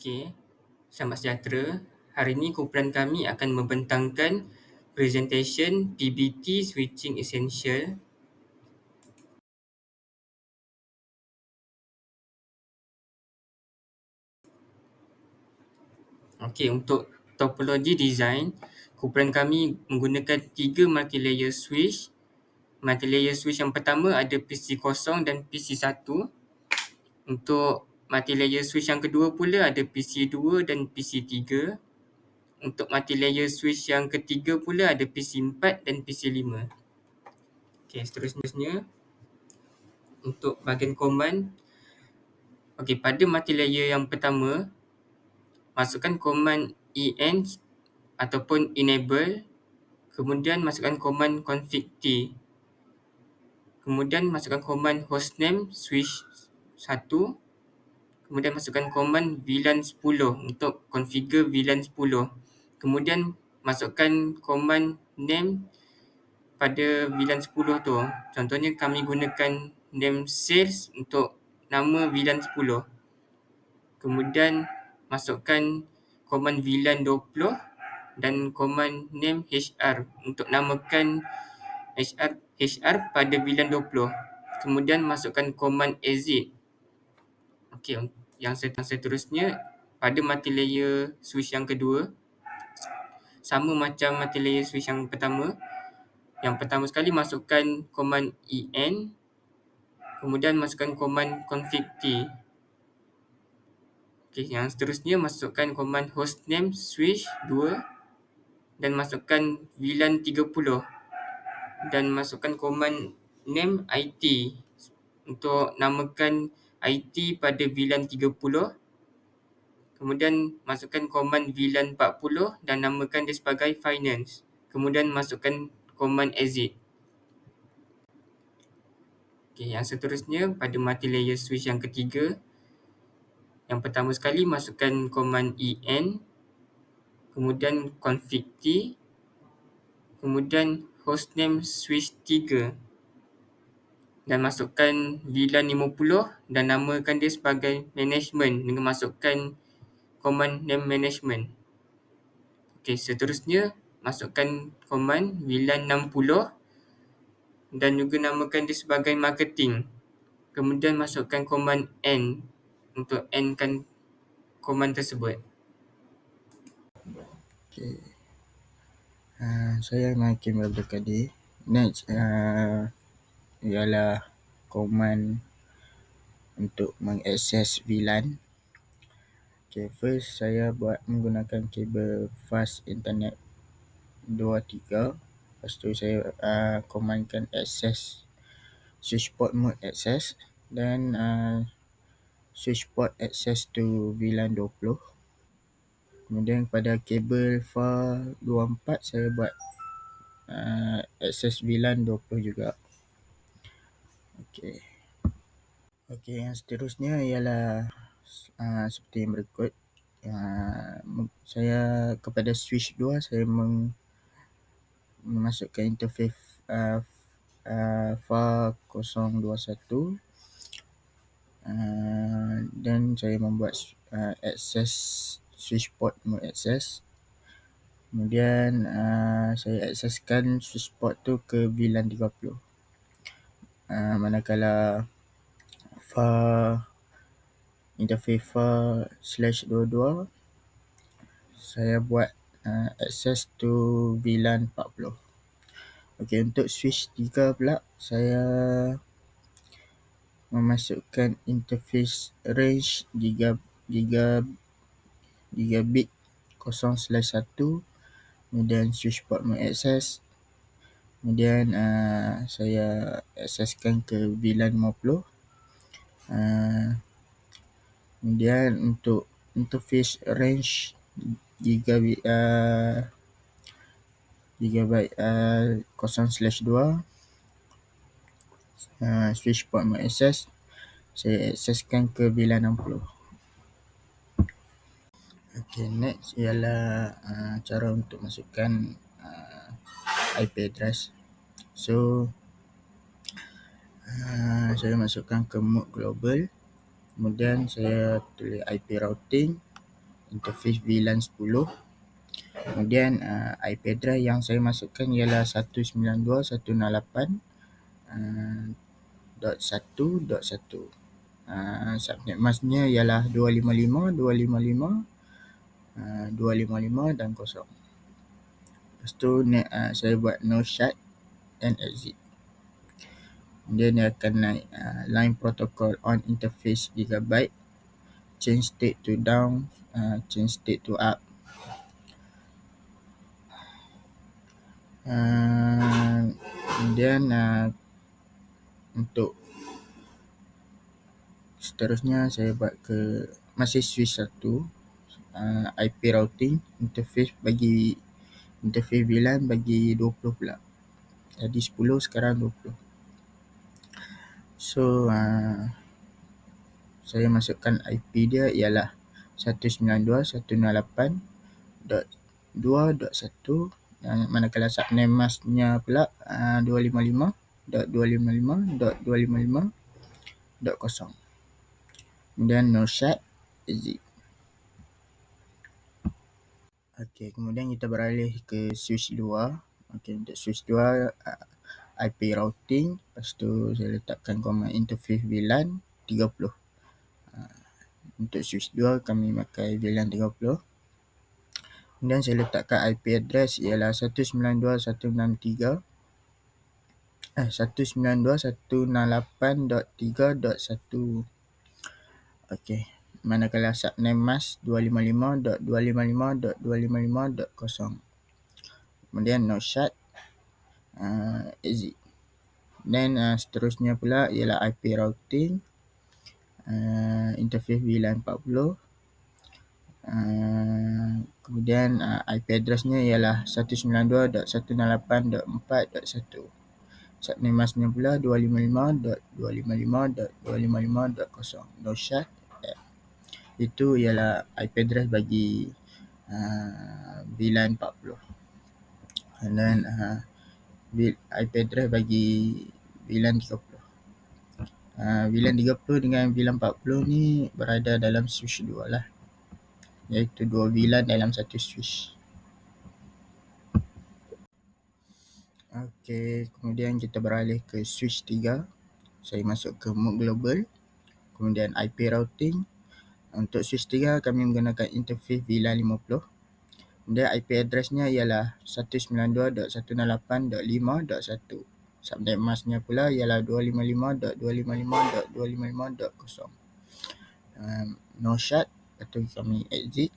Okey, selamat sejahtera. Hari ini kumpulan kami akan membentangkan presentation PBT Switching Essential. Okey, untuk topologi design, kumpulan kami menggunakan 3 multi-layer switch. Multi-layer switch yang pertama ada PC kosong dan PC 1. Untuk multi-layer switch yang kedua pula ada PC 2 dan PC 3. Untuk multi-layer switch yang ketiga pula ada PC 4 dan PC 5. Okey, seterusnya untuk bahagian command. Okey, pada multi-layer yang pertama, masukkan command en ataupun enable, kemudian masukkan command config t. Kemudian masukkan command hostname switch 1. Kemudian masukkan command VLAN 10 untuk configure VLAN 10. Kemudian masukkan command name pada VLAN 10 tu. Contohnya kami gunakan name sales untuk nama VLAN 10. Kemudian masukkan command VLAN 20 dan command name HR untuk namakan HR pada VLAN 20. Kemudian masukkan command exit. Okey, yang seterusnya pada multi-layer switch yang kedua, sama macam multi-layer switch yang pertama. Yang pertama sekali masukkan command en, kemudian masukkan command config t. Okey, yang seterusnya masukkan command hostname switch 2 dan masukkan VLAN 30 dan masukkan command name IT untuk namakan IT pada VLAN 30. Kemudian masukkan command VLAN 40 dan namakan dia sebagai finance. Kemudian masukkan command exit. Okey, yang seterusnya pada multi-layer switch yang ketiga, yang pertama sekali masukkan command en, kemudian config t, kemudian hostname switch 3 dan masukkan VLAN 50 dan namakan dia sebagai management dengan masukkan command name management. Okey, seterusnya masukkan command VLAN 60 dan juga namakan dia sebagai marketing. Kemudian masukkan command n untuk endkan command tersebut. Okay. Saya Hakim Abdul Kadir. Next ialah command untuk mengakses VLAN. Okay, first saya buat menggunakan kabel fast internet 2.3. Lepas tu saya commandkan access switch port mode access dan switch port access to VLAN 20. Kemudian pada kabel far 24 saya buat access VLAN 20 juga. Okey. Okey, yang seterusnya ialah seperti yang berikut. Saya kepada switch 2 saya memasukkan interface far 021 dan saya membuat access switch port mode access. Kemudian saya akseskan switch port tu ke VLAN 30. Manakala interface far/22 saya buat access to VLAN 40. Okey, untuk switch 3 pula saya memasukkan interface range gigabit 0/1, kemudian switch port mode access. Kemudian saya akseskan ke VLAN 50. Kemudian untuk interface range gigabit 0/2, switch port mode access saya akseskan ke VLAN 60. Okay, next ialah cara untuk masukkan IP address. So saya masukkan ke mode global. Kemudian saya tulis IP routing. interface VLAN 10. Kemudian IP address yang saya masukkan ialah 192.168.1.1. Subnet masknya ialah 255 dan kosong. Lepas tu saya buat no shut dan exit. Kemudian dia akan naik line protocol on interface gigabyte, change state to down, change state to up. Kemudian untuk seterusnya saya buat ke masih switch 1, IP routing interface bagi interface VLAN bagi 20 pula. Jadi 10 sekarang 20. So saya masukkan IP dia ialah 192.168.2.1, manakala subnet masknya pula 255.255.255.0. Kemudian no shut, exit. Okey, kemudian kita beralih ke switch 2. Okey, untuk switch 2 IP routing, lepas tu saya letakkan command interface VLAN 30. Untuk switch 2 kami pakai VLAN 30. Kemudian saya letakkan IP address ialah 192.168.3.1. Okey. Manakala subnet mask 255.255.255.0. Kemudian no shut, exit. Dan seterusnya pula ialah IP routing, interface VLAN 40. Kemudian IP addressnya ialah 192.168.4.1. Subnet masknya pula 255.255.255.0. No shut. Itu ialah IP address bagi VLAN 40. Dan IP address bagi VLAN 30. VLAN 30 dengan VLAN 40 ni berada dalam switch 2 lah, iaitu 2 VLAN dalam satu switch. Okey, kemudian kita beralih ke switch 3. Saya masuk ke mode global, kemudian IP routing. Untuk switch 3 kami menggunakan interface VLAN 50. Kemudian IP addressnya ialah 192.168.5.1. Subnet masknya pula ialah 255.255.255.0. No shut, lepas tu kami exit.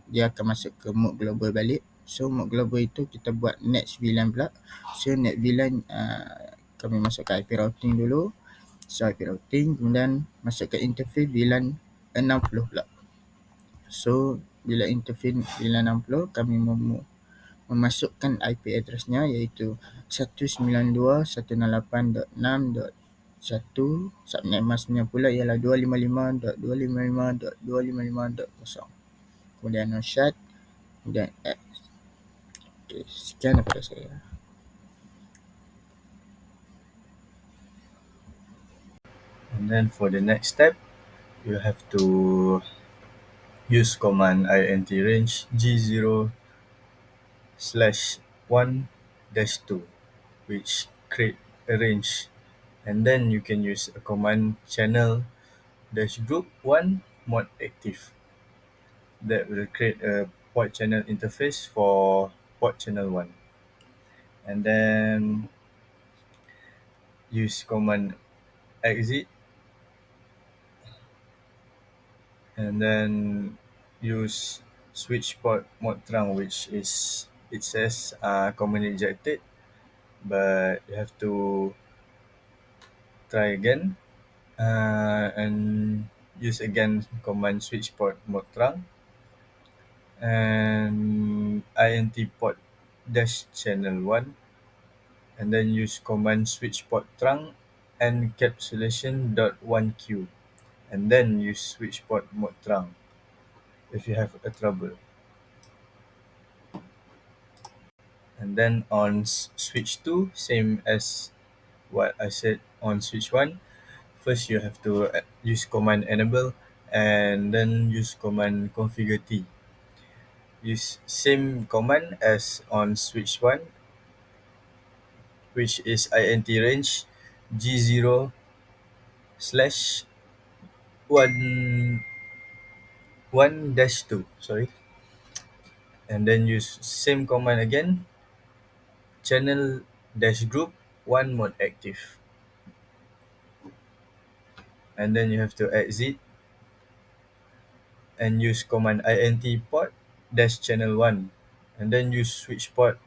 Dia akan masuk ke mode global balik. So mode global itu kita buat next VLAN pula. So next VLAN kami masukkan IP routing dulu. So IP routing, kemudian masuk ke interface VLAN 60 pula. So bila interface VLAN 60 kami memasukkan IP addressnya iaitu 192.168.6.1. Subnet masknya pula ialah 255.255.255.0. Kemudian no shut, kemudian X. Okay, sekian daripada saya. And then for the next step, you have to use command int range G0/1-2, which create a range. And then you can use a command channel -group 1 mod active. That will create a port channel interface for port channel 1. And then use command exit, and then use switch port mod trunk, which is, it says command rejected, but you have to try again and use again command switch port mod trunk and int port dash channel 1, and then use command switch port trunk encapsulation .1q, and then use switch port mod trunk if you have a trouble. And then on switch 2, same as what I said on switch 1. First you have to use command enable and then use command configure T. use same command as on switch 1, which is int range g0 slash 1 1 dash 2, sorry. And then use same command again, channel dash group 1 mode active. And then you have to exit and use command int port dash channel 1, and then use switch port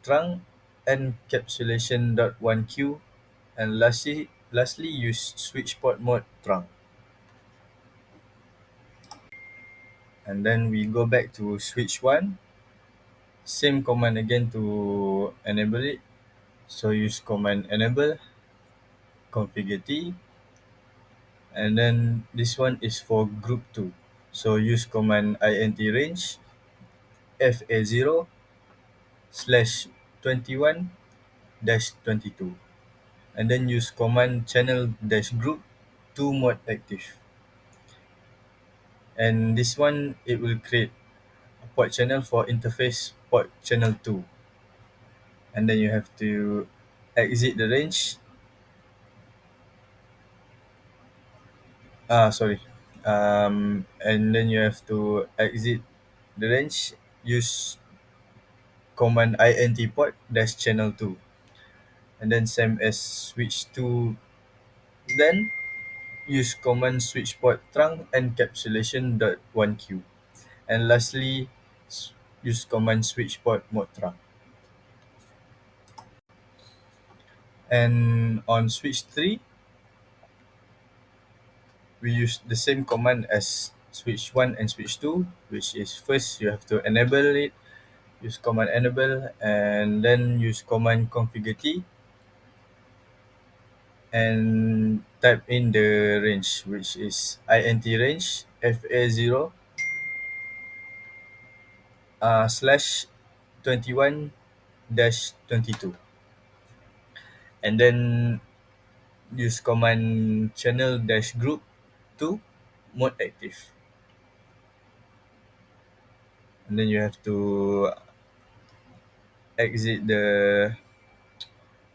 trunk encapsulation dot 1q, and lastly use switch port mode trunk. And then we go back to switch 1, same command again to enable it. So use command enable configure t, and then this one is for group 2. So use command int range fa0 slash 21 dash 22, and then use command channel dash group 2 mode active. And this one, it will create a port channel for interface port channel 2. And then you have to exit the range. Sorry. And then you have to exit the range, use command int port dash channel 2, and then same as switch 2. Then use command switch port trunk encapsulation dot 1q, and lastly use command switch port mode trunk. And on switch 3, we use the same command as switch 1 and switch 2, which is first you have to enable it, use command enable, and then use command configure t, and type in the range, which is int range fa0 slash 21 dash 22, and then use command channel dash group 2 mode active. And then you have to exit the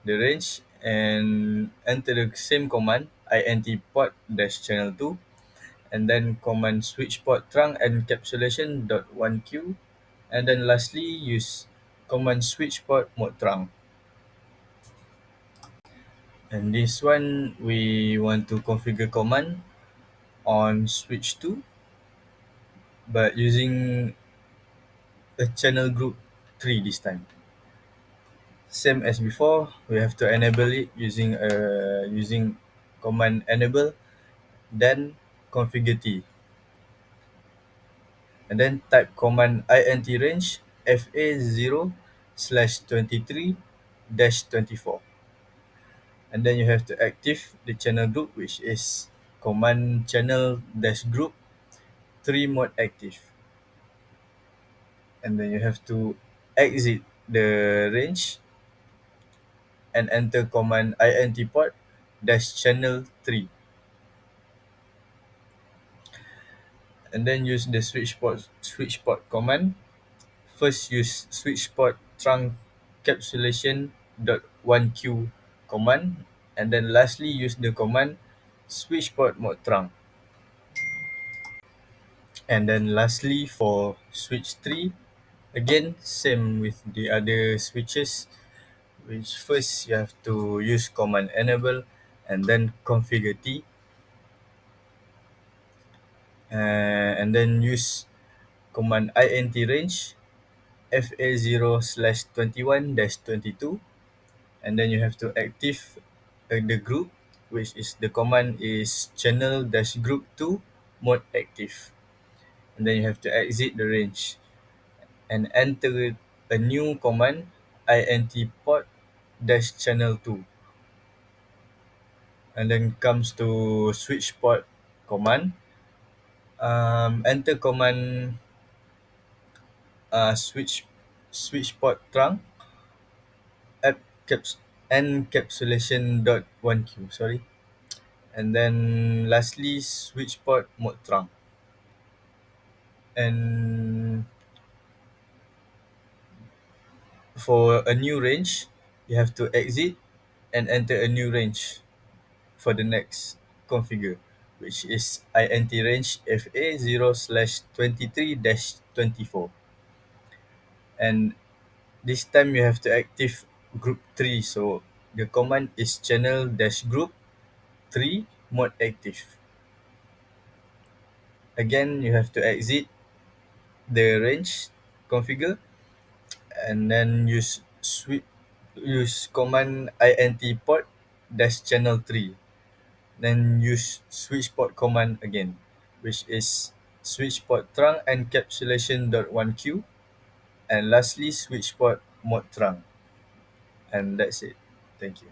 range and enter the same command int port dash channel 2, and then command switch port trunk encapsulation dot 1q, and then lastly use command switch port mode trunk. And this one, we want to configure command on switch 2, but using a channel group 3 this time. Same as before, we have to enable it using command enable, then configure t, and then type command int range fa0 slash 23 dash 24, and then you have to active the channel group, which is command channel dash group 3 mode active. And then you have to exit the range and enter command int port dash channel 3, and then use the switch port command. First use switch port trunk encapsulation dot 1q command, and then lastly use the command switch port mode trunk. And then lastly for switch 3, again same with the other switches, which first you have to use command enable and then configure t, and then use command int range fa0 slash 21 dash 22, and then you have to active the group, which is the command is channel dash group 2 mode active, and then you have to exit the range and enter a new command int port dash channel 2, and then comes to switch port command. Enter command switch port trunk encapsulation dot 1q, sorry, and then lastly switch port mode trunk. And for a new range, you have to exit and enter a new range for the next configure, which is int range fa0/23-24. And this time you have to active group 3. So the command is channel dash group 3 mode active. Again, you have to exit the range configure and then use command int port dash channel 3. Then use switch port command again, which is switch port trunk encapsulation.1q, and lastly switch port mode trunk. And that's it. Thank you.